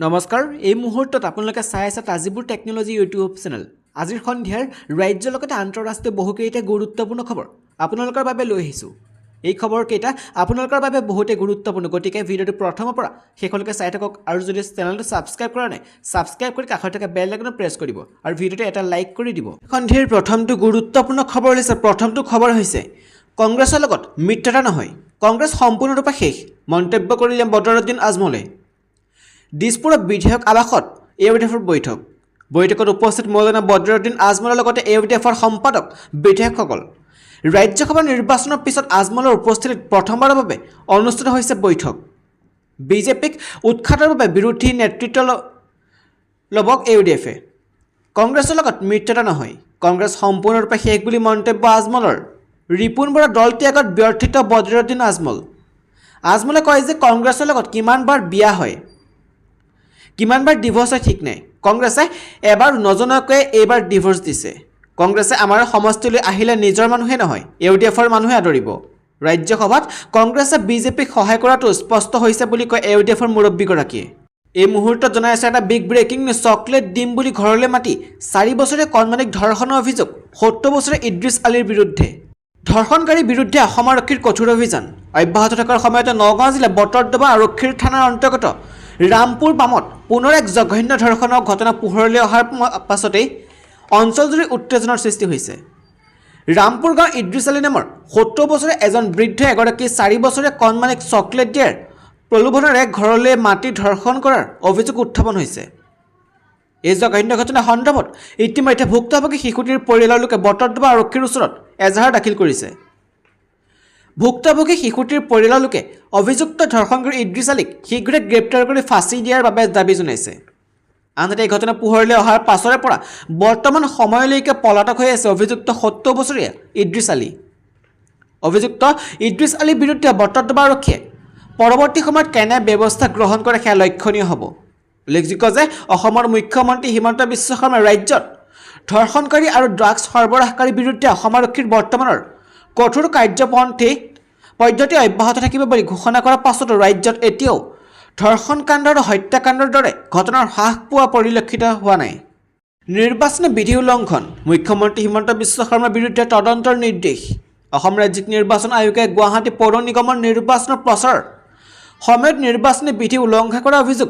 নমস্কাৰ এই মুহূৰ্তত আপোনালোকে চাই আছে তাজিবুৰ টেকনলজি ইউটিউব চেনেল আজিৰ সন্ধিয়াৰ ৰাজ্যৰ লগতে আন্তঃৰাষ্ট্ৰীয় বহুকেইটা গুৰুত্বপূৰ্ণ খবৰ আপোনালোকৰ বাবে লৈ আহিছোঁ এই খবৰকেইটা আপোনালোকৰ বাবে বহুতে গুৰুত্বপূৰ্ণ গতিকে ভিডিঅ'টো প্ৰথমৰ পৰা শেষলৈকে চাই থাকক আৰু যদি চেনেলটো সাবস্ক্ৰাইব কৰা নাই সাবস্ক্ৰাইব কৰি কাষত থকা বেল আইকনত প্ৰেছ কৰিব আৰু ভিডিঅ'টো এটা লাইক কৰি দিব সন্ধিয়াৰ প্ৰথমটো গুৰুত্বপূৰ্ণ খবৰ হৈছে প্ৰথমটো খবৰ হৈছে কংগ্ৰেছৰ লগত মিত্ৰতা নহয় কংগ্ৰেছ সম্পূৰ্ণৰূপে শেষ মন্তব্য কৰিলে বদৰুদ্দিন আজমলে দিছপুৰৰ বিধায়ক আৱাসত এওডিএফৰ বৈঠকত উপস্থিত মৌলানা বদৰুদ্দিন আজমলৰ লগতে এওডিএফৰ সম্পাদক বিধায়কসকল ৰাজ্যসভাৰ নিৰ্বাচনৰ পিছত আজমলৰ উপস্থিতিত প্ৰথমবাৰৰ বাবে অনুষ্ঠিত হৈছে বৈঠক বিজেপিক উৎখাতৰ বাবে বিৰোধী নেতৃত্ব ল'বক এওডিএফে কংগ্ৰেছৰ লগত মিত্ৰতা নহয় কংগ্ৰেছ সম্পূৰ্ণৰূপে শেষ বুলি মন্তব্য আজমলৰ ৰিপুন বৰা দল ত্যাগত ব্যৰ্থিত বদৰুদ্দিন আজমলে কয় যে কংগ্ৰেছৰ লগত কিমানবাৰ বিয়া হয় কিমানবাৰ ডিভোৰ্স হয় ঠিক নাই কংগ্ৰেছে এবাৰ নজনাকৈ এইবাৰ ডিভোৰ্স দিছে কংগ্ৰেছে আমাৰ সমষ্টিলৈ আহিলে নিজৰ মানুহে নহয় এওডিএফৰ মানুহে আদৰিব ৰাজ্যসভাত কংগ্ৰেছে বিজেপিক সহায় কৰাটো স্পষ্ট হৈছে বুলি কয় এওডিএফৰ মুৰব্বীগৰাকীয়ে এই মুহূৰ্তত জনাই আছে এটা বিগ ব্ৰেকিং নিউজ চকলেট দিম বুলি ঘৰলৈ মাতি 4 বছৰীয়া কণমানিক ধৰ্ষণৰ অভিযোগ 70 বছৰীয়া ইদ্ৰিছ আলীৰ বিৰুদ্ধে ধৰ্ষণকাৰীৰ বিৰুদ্ধে অসম আৰক্ষীৰ কঠোৰ অভিযান অব্যাহত থকাৰ সময়তে নগাঁও জিলা বটৰদবা আৰক্ষীৰ থানাৰ অন্তৰ্গত ৰামপুৰ বামত পুনৰ এক জঘন্য ধৰ্ষণৰ ঘটনা পোহৰলৈ অহাৰ পাছতেই অঞ্চলজুৰি উত্তেজনাৰ সৃষ্টি হৈছে ৰামপুৰ গাঁও ইদ্ৰিছ আলী নামৰ 70 বছৰীয়া এজন বৃদ্ধ এগৰাকী 4 বছৰীয়া কণমানিক চকলেট দিয়াৰ প্ৰলোভনেৰে ঘৰলৈ মাতি ধৰ্ষণ কৰাৰ অভিযোগ উত্থাপন হৈছে এই জঘন্য ঘটনা সন্দৰ্ভত ইতিমধ্যে ভুক্তভোগী শিশুটিৰ পৰিয়ালৰ লোকে বটৰদবা আৰক্ষীৰ ওচৰত এজাহাৰ দাখিল কৰিছে ভুক্তভোগী শিশুটিৰ পৰিয়ালৰ লোকে অভিযুক্ত ধৰ্ষণকাৰী ইদ্ৰিছ আলীক শীঘ্ৰে গ্ৰেপ্তাৰ কৰি ফাঁচি দিয়াৰ বাবে দাবী জনাইছে আনহাতে এই ঘটনা পোহৰলৈ অহাৰ পাছৰে পৰা বৰ্তমান সময়লৈকে পলাতক হৈ আছে অভিযুক্ত 70 বছৰীয়া ইদ্ৰিছ আলী অভিযুক্ত ইদ্ৰিছ আলীৰ বিৰুদ্ধে বটৰদবা আৰক্ষীয়ে পৰৱৰ্তী সময়ত কেনে ব্যৱস্থা গ্ৰহণ কৰে সেয়া লক্ষণীয় হ'ব উল্লেখযোগ্য যে অসমৰ মুখ্যমন্ত্ৰী হিমন্ত বিশ্ব শৰ্মাই ৰাজ্যত ধৰ্ষণকাৰী আৰু ড্ৰাগছ সৰবৰাহকাৰীৰ বিৰুদ্ধে অসম আৰক্ষীৰ বৰ্তমানৰ কঠোৰ কাৰ্যপন্থী পদ্ধতি অব্যাহত থাকিব বুলি ঘোষণা কৰাৰ পাছতো ৰাজ্যত এতিয়াও ধৰ্ষণকাণ্ড আৰু হত্যাকাণ্ডৰ দৰে ঘটনাৰ হ্ৰাস পোৱা পৰিলক্ষিত হোৱা নাই নিৰ্বাচনী বিধি উলংঘন মুখ্যমন্ত্ৰী হিমন্ত বিশ্ব শৰ্মাৰ বিৰুদ্ধে তদন্তৰ নিৰ্দেশ অসম ৰাজ্যিক নিৰ্বাচন আয়োগে গুৱাহাটী পৌৰ নিগমৰ নিৰ্বাচনৰ প্ৰচাৰ সময়ত নিৰ্বাচনী বিধি উলংঘা কৰাৰ অভিযোগ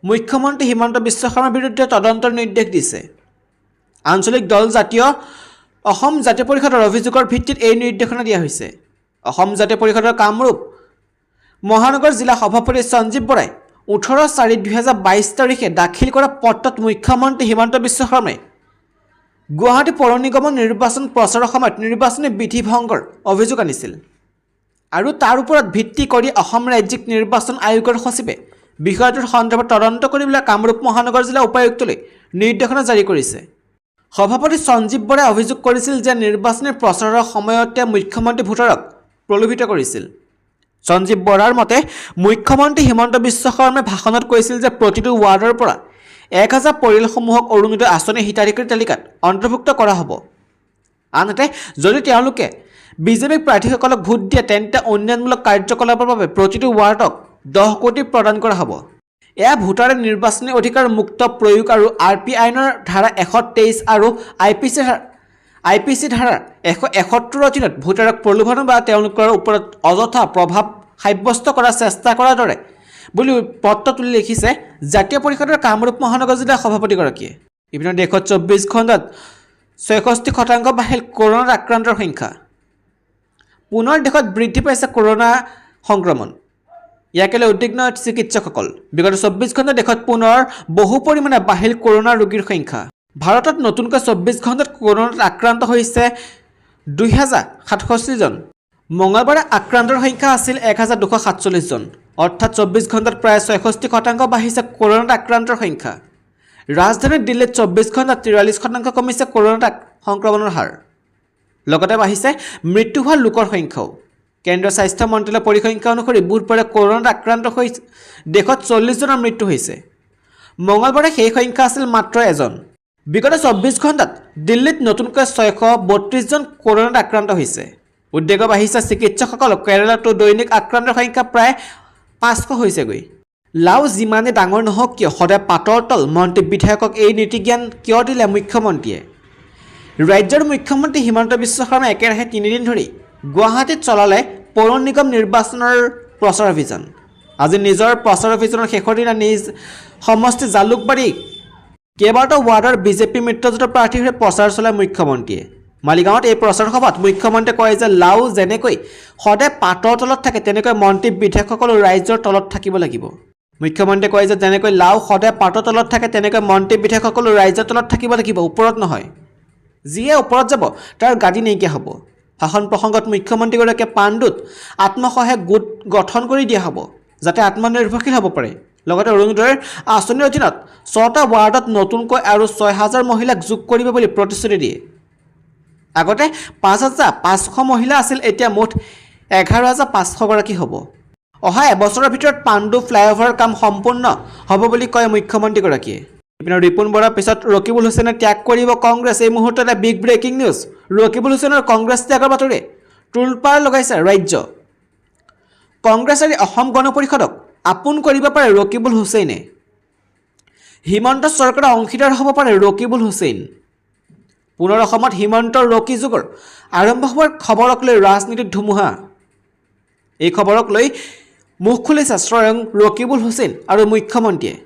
মুখ্যমন্ত্ৰী হিমন্ত বিশ্ব শৰ্মাৰ বিৰুদ্ধে তদন্তৰ নিৰ্দেশ দিছে আঞ্চলিক দল অসম জাতীয় পৰিষদৰ অভিযোগৰ ভিত্তিত এই নিৰ্দেশনা দিয়া হৈছে অসম জাতীয় পৰিষদৰ কামৰূপ মহানগৰ জিলা সভাপতি সঞ্জীৱ বৰাই 18/4/2022 তাৰিখে দাখিল কৰা পত্ৰত মুখ্যমন্ত্ৰী হিমন্ত বিশ্ব শৰ্মাই গুৱাহাটী পৌৰ নিগমৰ নিৰ্বাচন প্ৰচাৰৰ সময়ত নিৰ্বাচনী বিধি ভংগৰ অভিযোগ আনিছিল আৰু তাৰ ওপৰত ভিত্তি কৰি অসম ৰাজ্যিক নিৰ্বাচন আয়োগৰ সচিবে বিষয়টোৰ সন্দৰ্ভত তদন্ত কৰিবলৈ কামৰূপ মহানগৰ জিলা উপায়ুক্তলৈ নিৰ্দেশনা জাৰি কৰিছে সভাপতি সঞ্জীৱ বৰাই অভিযোগ কৰিছিল যে নিৰ্বাচনী প্ৰচাৰৰ সময়তে মুখ্যমন্ত্ৰী ভোটাৰক প্ৰলোভিত কৰিছিল সঞ্জীৱ বৰাৰ মতে মুখ্যমন্ত্ৰী হিমন্ত বিশ্ব শৰ্মাই ভাষণত কৈছিল যে প্ৰতিটো ৱাৰ্ডৰ পৰা 1000 পৰিয়ালসমূহক অৰুণোদয় আঁচনি হিতাধিকাৰী তালিকাত অন্তৰ্ভুক্ত কৰা হ'ব আনহাতে যদি তেওঁলোকে বিজেপিক প্ৰাৰ্থীসকলক ভোট দিয়ে তেন্তে উন্নয়নমূলক কাৰ্যকলাপৰ বাবে প্ৰতিটো ৱাৰ্ডক 10 কোটি প্ৰদান কৰা হ'ব এয়া ভোটাৰে নিৰ্বাচনী অধিকাৰ মুক্ত প্ৰয়োগ আৰু আৰপি আইনৰ ধাৰা 123 আৰু আইপিচি ধাৰা 171 অধীনত ভোটাৰক প্ৰলোভন বা তেওঁলোকৰ ওপৰত অযথা প্ৰভাৱ সাব্যস্ত কৰাৰ চেষ্টা কৰাৰ দৰে বুলি পত্ৰত লিখিছে জাতীয় পৰিষদৰ কামৰূপ মহানগৰ জিলাৰ সভাপতিগৰাকীয়ে ইপিনে দেশত 24 ঘণ্টাত 66% বাঢ়িল কৰোনাত আক্ৰান্তৰ সংখ্যা পুনৰ দেশত বৃদ্ধি পাইছে কৰোনা সংক্ৰমণ ইয়াকে লৈ উদ্বিগ্ন চিকিৎসকসকল বিগত 24 ঘণ্টাত দেশত পুনৰ বহু পৰিমাণে বাঢ়িল কৰোনা ৰোগীৰ সংখ্যা ভাৰতত নতুনকৈ 24 ঘণ্টাত কৰোনাত আক্ৰান্ত হৈছে 2067 জন মঙলবাৰে আক্ৰান্তৰ সংখ্যা আছিল 1247 জন অৰ্থাৎ 24 ঘণ্টাত প্ৰায় 66% বাঢ়িছে কৰোনাত আক্ৰান্তৰ সংখ্যা ৰাজধানী দিল্লীত 24 ঘণ্টাত 43% কমিছে কৰোনাত সংক্ৰমণৰ হাৰ লগতে বাঢ়িছে মৃত্যু হোৱা লোকৰ সংখ্যাও কেন্দ্ৰীয় স্বাস্থ্য মন্ত্ৰালয়ৰ পৰিসংখ্যা অনুসৰি বুধবাৰে কৰোনাত আক্ৰান্ত হৈ দেশত 40 জনৰ মৃত্যু হৈছে মঙলবাৰে সেই সংখ্যা আছিল মাত্ৰ এজন বিগত 24 ঘণ্টাত দিল্লীত নতুনকৈ 632 জন কৰোনাত আক্ৰান্ত হৈছে উদ্বেগ বাঢ়িছে চিকিৎসকসকল কেৰালাতো দৈনিক আক্ৰান্তৰ সংখ্যা প্ৰায় 500 হৈছেগৈ লাও যিমানে ডাঙৰ নহওক কিয় সদায় পাতৰ তল মন্ত্ৰী বিধায়কক এই নীতি জ্ঞান কিয় দিলে মুখ্যমন্ত্ৰীয়ে ৰাজ্যৰ মুখ্যমন্ত্ৰী হিমন্ত বিশ্ব শৰ্মাই একেৰাহে 3 দিন ধৰি গুৱাহাটীত চলালে পৌৰ নিগম নিৰ্বাচনৰ প্ৰচাৰ অভিযান আজি নিজৰ প্ৰচাৰ অভিযানৰ শেষৰ দিনা নিজ সমষ্টি জালুকবাৰী কেইবাটাও ৱাৰ্ডৰ বিজেপি মিত্ৰজোঁটৰ প্ৰাৰ্থীৰ হৈ প্ৰচাৰ চলাই মুখ্যমন্ত্ৰীয়ে মালিগাঁৱত এই প্ৰচাৰ সভাত মুখ্যমন্ত্ৰীয়ে কয় যে লাও যেনেকৈ সদায় পাতৰ তলত থাকে তেনেকৈ মন্ত্ৰী বিধায়কসকলো ৰাইজৰ তলত থাকিব লাগিব মুখ্যমন্ত্ৰীয়ে কয় যে যেনেকৈ লাও সদায় পাতৰ তলত থাকে তেনেকৈ মন্ত্ৰী বিধায়কসকলো ৰাইজৰ তলত থাকিব লাগিব ওপৰত নহয় যিয়ে ওপৰত যাব তাৰ গাদী নাইকিয়া হ'ব ভাষণ প্ৰসংগত মুখ্যমন্ত্ৰীগৰাকীয়ে পাণ্ডুত আত্মসহায়ক গোট গঠন কৰি দিয়া হ'ব যাতে আত্মনিৰ্ভৰশীল হ'ব পাৰে লগতে অৰুণোদয়ৰ আঁচনিৰ অধীনত 6টা ৱাৰ্ডত নতুনকৈ আৰু 6,000 মহিলাক যোগ কৰিব বুলি প্ৰতিশ্ৰুতি দিয়ে আগতে 5,500 মহিলা আছিল এতিয়া মুঠ 11,500 গৰাকী হ'ব অহা এবছৰৰ ভিতৰত পাণ্ডু ফ্লাইঅভাৰ কাম সম্পূৰ্ণ হ'ব বুলি কয় মুখ্যমন্ত্ৰীগৰাকীয়ে ইপিনে ৰিপুন বৰাৰ পিছত ৰকিবুল হুছেইনে ত্যাগ কৰিব কংগ্ৰেছ এই মুহূৰ্ততে বিগ ব্ৰেকিং নিউজ ৰকিবুল হুছেইনৰ কংগ্ৰেছ ত্যাগৰ বাতৰি টুলপাৰ লগাইছে ৰাজ্য কংগ্ৰেছ আৰু অসম গণ পৰিষদক আপোন কৰিব পাৰে ৰকিবুল হুছেইনে হিমন্ত চৰকাৰৰ অংশীদাৰ হ'ব পাৰে ৰকিবুল হুছেইন পুনৰ অসমত হিমন্তৰ ৰকি যুগৰ আৰম্ভ হোৱাৰ খবৰক লৈ ৰাজনীতিত ধুমুহা এই খবৰক লৈ মুখ খুলিছে স্বয়ং ৰকিবুল হুছেইন আৰু মুখ্যমন্ত্ৰীয়ে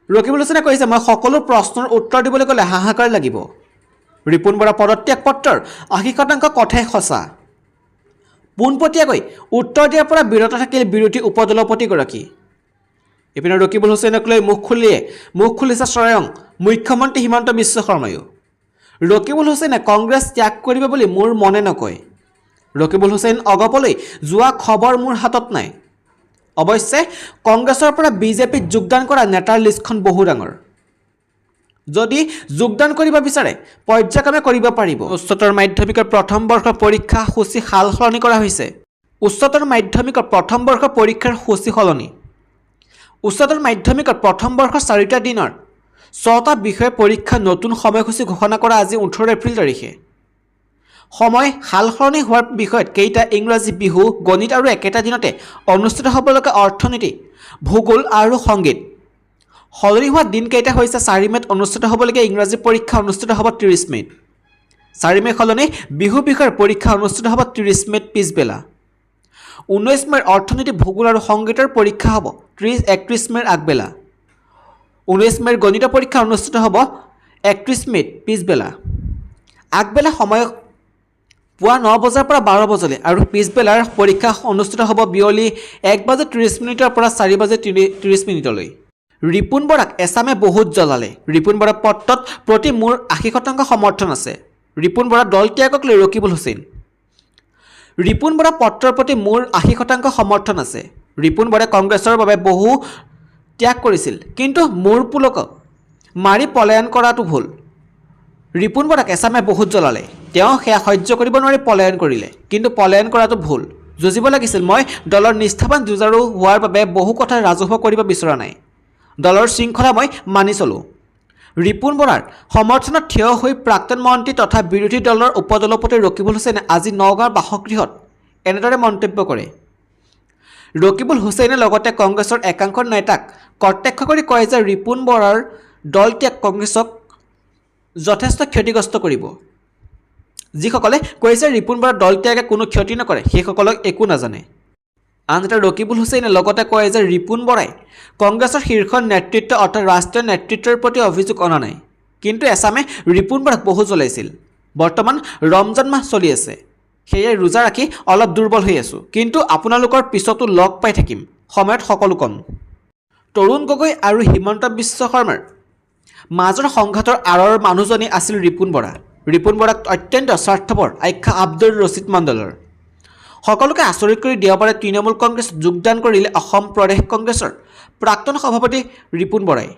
ৰকিবুল হুছেইনে কৈছে মই সকলো প্ৰশ্নৰ উত্তৰ দিবলৈ গ'লে হাহাকাৰ লাগিব ৰিপুন বৰা পদত্যাগ পত্ৰৰ 80% কথাই সঁচা পোনপটীয়াকৈ উত্তৰ দিয়াৰ পৰা বিৰত থাকিল বিৰোধী উপদলপতিগৰাকী ইপিনে ৰকিবুল হুছেইনক লৈ মুখ খুলিছে স্বয়ং মুখ্যমন্ত্ৰী হিমন্ত বিশ্ব শৰ্মায়ো ৰকিবুল হুছেইনে কংগ্ৰেছ ত্যাগ কৰিব বুলি মোৰ মনে নকয় ৰকিবুল হুছেইন অগপলৈ যোৱা খবৰ মোৰ হাতত নাই অৱশ্যে কংগ্ৰেছৰ পৰা বিজেপিত যোগদান কৰা নেতাৰ লিষ্টখন বহু ডাঙৰ যদি যোগদান কৰিব বিচাৰে পৰ্যায়ক্ৰমে কৰিব পাৰিব উচ্চতৰ মাধ্যমিকৰ প্ৰথম বৰ্ষৰ পৰীক্ষা সূচী সালসলনি কৰা হৈছে উচ্চতৰ মাধ্যমিকৰ প্ৰথম বৰ্ষৰ পৰীক্ষাৰ সূচী সলনি উচ্চতৰ মাধ্যমিকৰ প্ৰথম বৰ্ষৰ 4টা দিনৰ 6টা বিষয় পৰীক্ষা নতুন সময়সূচী ঘোষণা কৰা আজি 18 এপ্ৰিল তাৰিখে সময় সালসলনি হোৱাৰ বিষয়ত কেইটা ইংৰাজী বিহু গণিত আৰু একেটা দিনতে অনুষ্ঠিত হ'ব লগা অৰ্থনীতি ভূগোল আৰু সংগীত সলনি হোৱা দিন কেইটা হৈছে 4 মে'ত অনুষ্ঠিত হ'বলগীয়া ইংৰাজী পৰীক্ষা অনুষ্ঠিত হ'ব 30 মে'ত 4 মে' সলনি বিহু বিষয়ৰ পৰীক্ষা অনুষ্ঠিত হ'ব 30 মে'ত পিছবেলা 19 মে'ৰ অৰ্থনীতি ভূগোল আৰু সংগীতৰ পৰীক্ষা হ'ব 31 মে'ৰ আগবেলা 19 মে'ৰ গণিত পৰীক্ষা অনুষ্ঠিত হ'ব 31 মে'ত পিছবেলা আগবেলা সময় পুৱা 9 বজাৰ পৰা 12 বজালৈ আৰু পিছবেলাৰ পৰীক্ষা অনুষ্ঠিত হ'ব বিয়লি 1:30 পৰা 4:30 ৰিপুন বৰাক এছামে বহুত জ্বলালে ৰিপুন বৰাৰ পত্ৰত প্ৰতি মোৰ 80% সমৰ্থন আছে ৰিপুন বৰা দল ত্যাগক লৈ ৰকিবুল হুছেইন ৰিপুন বৰা পত্ৰৰ প্ৰতি মোৰ 80% সমৰ্থন আছে ৰিপুন বৰাই কংগ্ৰেছৰ বাবে বহু ত্যাগ কৰিছিল কিন্তু মোৰ পুলকক মাৰি পলায়ন কৰাটো ভুল ৰিপুন বৰাক এছামে বহুত জ্বলালে তেওঁ সেয়া সহ্য কৰিব নোৱাৰি পলায়ন কৰিলে কিন্তু পলায়ন কৰাটো ভুল যুঁজিব লাগিছিল মই দলৰ নিষ্ঠাবান যুঁজাৰু হোৱাৰ বাবে বহু কথা ৰাজহুৱা কৰিব বিচৰা নাই দলৰ শৃংখলা মই মানি চলো ৰিপুন বৰাৰ সমৰ্থনত থিয় হৈ প্ৰাক্তন মন্ত্ৰী তথা বিৰোধী দলৰ উপদলপতি ৰকিবুল হুছেইনে আজি নগাঁৱৰ বাসগৃহত এনেদৰে মন্তব্য কৰে ৰকিবুল হুছেইনে লগতে কংগ্ৰেছৰ একাংশ নেতাক কটাক্ষ কৰি কয় যে ৰিপুন বৰাৰ দল ত্যাগ কংগ্ৰেছক যথেষ্ট ক্ষতিগ্ৰস্ত কৰিব যিসকলে কৈছে ৰিপুন বৰাৰ দল ত্যাগে কোনো ক্ষতি নকৰে সেইসকলক একো নাজানে আনহাতে ৰকিবুল হুছেইনে লগতে কয় যে ৰিপুন বৰাই কংগ্ৰেছৰ শীৰ্ষ নেতৃত্ব অৰ্থাৎ ৰাষ্ট্ৰীয় নেতৃত্বৰ প্ৰতি অভিযোগ অনা নাই কিন্তু এছামে ৰিপুন বৰাক বহু জ্বলাইছিল বৰ্তমান ৰমজান মাহ চলি আছে সেয়ে ৰোজা ৰাখি অলপ দুৰ্বল হৈ আছোঁ কিন্তু আপোনালোকৰ পিছতো লগ পাই থাকিম সময়ত সকলো কম তৰুণ গগৈ আৰু হিমন্ত বিশ্ব শৰ্মাৰ মাজৰ সংঘাতৰ আঁৰৰ মানুহজনী আছিল ৰিপুন বৰাক অত্যন্ত স্বাৰ্থপৰ আখ্যা আব্দুল ৰছিদ মণ্ডলৰ সকলোকে আচৰিত কৰি দেওবাৰে তৃণমূল কংগ্ৰেছত যোগদান কৰিলে অসম প্ৰদেশ কংগ্ৰেছৰ প্ৰাক্তন সভাপতি ৰিপুন বৰাই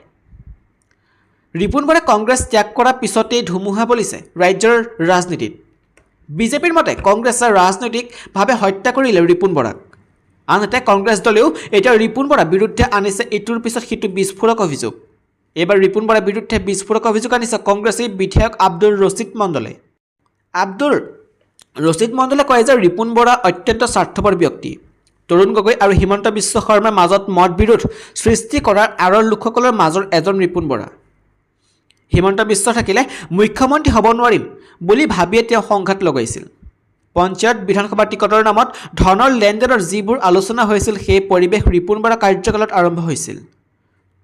কংগ্ৰেছ ত্যাগ কৰাৰ পিছতেই ধুমুহা বলিছে ৰাজ্যৰ ৰাজনীতিত বিজেপিৰ মতে কংগ্ৰেছে ৰাজনৈতিকভাৱে হত্যা কৰিলে ৰিপুন বৰাক আনহাতে কংগ্ৰেছ দলেও এতিয়া ৰিপুন বৰাৰ বিৰুদ্ধে আনিছে ইটোৰ পিছত সিটো বিস্ফোৰক অভিযোগ এইবাৰ ৰিপুন বৰাৰ বিৰুদ্ধে বিস্ফোৰক অভিযোগ আনিছে কংগ্ৰেছী বিধায়ক আব্দুল ৰছিদ মণ্ডলে কয় যে ৰিপুন বৰা অত্যন্ত স্বাৰ্থপৰ ব্যক্তি তৰুণ গগৈ আৰু হিমন্ত বিশ্ব শৰ্মাৰ মাজত মত বিৰোধ সৃষ্টি কৰাৰ আঁৰৰ লোকসকলৰ মাজৰ এজন ৰিপুণ বৰা। হিমন্ত বিশ্ব থাকিলে মুখ্যমন্ত্ৰী হ'ব নোৱাৰিম বুলি ভাবিয়ে তেওঁ সংঘাত লগাইছিল। পঞ্চায়ত বিধানসভা টিকটৰ নামত ধনৰ লেনদেনৰ যিবোৰ আলোচনা হৈছিল সেই পৰিৱেশ ৰিপুণ বৰা কাৰ্যকালত আৰম্ভ হৈছিল।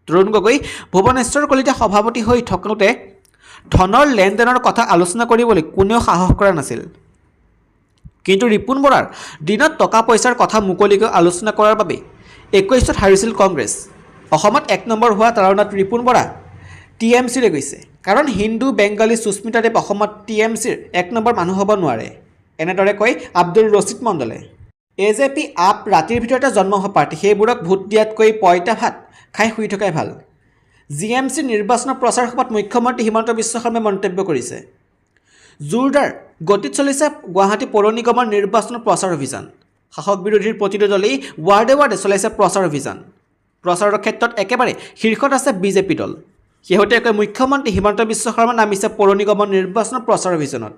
তৰুণ গগৈ ভুৱনেশ্বৰ কলিতা সভাপতি হৈ থাকোঁতে ধনৰ লেনদেনৰ কথা আলোচনা কৰিবলৈ কোনেও সাহস কৰা নাছিল। কিন্তু ৰিপুণ বৰাৰ দিনত টকা পইচাৰ কথা মুকলিকৈ আলোচনা কৰাৰ বাবে 21ত হাৰিছিল কংগ্ৰেছ। অসমত 1 নম্বৰ হোৱা তাৰণাত ৰিপুণ বৰা TMCলৈ গৈছে। কাৰণ হিন্দু বেংগলী সুস্মিতা দেৱ অসমত TMCৰ 1 নম্বৰ মানুহ হ'ব নোৱাৰে, এনেদৰে কয় আব্দুল ৰছিদ মণ্ডলে। AJP আপ ৰাতিৰ ভিতৰতে জন্ম হোৱা পাৰ্টি, সেইবোৰক ভোট দিয়াতকৈ পইতা ভাত খাই শুই থকাই ভাল। GMC নিৰ্বাচনৰ প্ৰচাৰ সভাত মুখ্যমন্ত্ৰী হিমন্ত বিশ্ব শৰ্মাই মন্তব্য কৰিছে। জোৰদাৰ গতিত চলিছে গুৱাহাটী পৌৰ নিগমৰ নিৰ্বাচনৰ প্ৰচাৰ অভিযান। শাসক বিৰোধীৰ প্ৰতিটো দলেই ৱাৰ্ডে ৱাৰ্ডে চলাইছে প্ৰচাৰ অভিযান। প্ৰচাৰৰ ক্ষেত্ৰত একেবাৰে শীৰ্ষত আছে BJP দল। শেহতীয়াকৈ মুখ্যমন্ত্ৰী হিমন্ত বিশ্ব শৰ্মা নামিছে পৌৰ নিগমৰ নিৰ্বাচনৰ প্ৰচাৰ অভিযানত।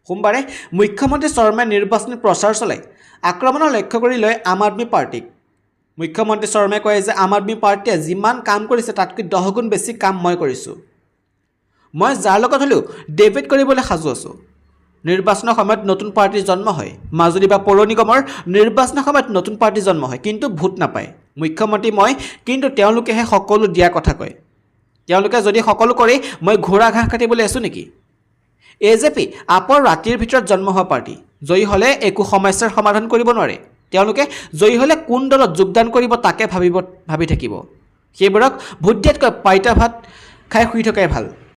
সোমবাৰে মুখ্যমন্ত্ৰী শৰ্মাই নিৰ্বাচনী প্ৰচাৰ চলাই আক্ৰমণৰ লক্ষ্য কৰি লয় আম আদমি পাৰ্টিক। মুখ্যমন্ত্ৰী শৰ্মাই কয় যে আম আদমি পাৰ্টিয়ে যিমান কাম কৰিছে তাতকৈ 10 গুণ বেছি কাম মই কৰিছোঁ। মই যাৰ লগত হ'লেও ডিবেট কৰিবলৈ সাজু আছোঁ। নিৰ্বাচনৰ সময়ত নতুন পাৰ্টিৰ জন্ম হয়। মাজুলী বা পৌৰ নিগমৰ নিৰ্বাচনৰ সময়ত নতুন পাৰ্টিৰ জন্ম হয়, কিন্তু ভোট নাপায়। মুখ্যমন্ত্ৰী মই, কিন্তু তেওঁলোকেহে সকলো দিয়াৰ কথা কয়। তেওঁলোকে যদি সকলো কৰে মই ঘোঁৰা ঘাঁহ কাটিবলৈ আছোঁ নেকি? AJP আপৰ ৰাতিৰ ভিতৰত জন্ম হোৱা পাৰ্টি। জয়ী হ'লে একো সমস্যাৰ সমাধান কৰিব নোৱাৰে। তেওঁলোকে জয়ী হ'লে কোন দলত যোগদান কৰিব তাকে ভাবি থাকিব। সেইবোৰক ভোট দিয়াতকৈ পইতা ভাত খাই শুই থকাই ভাল।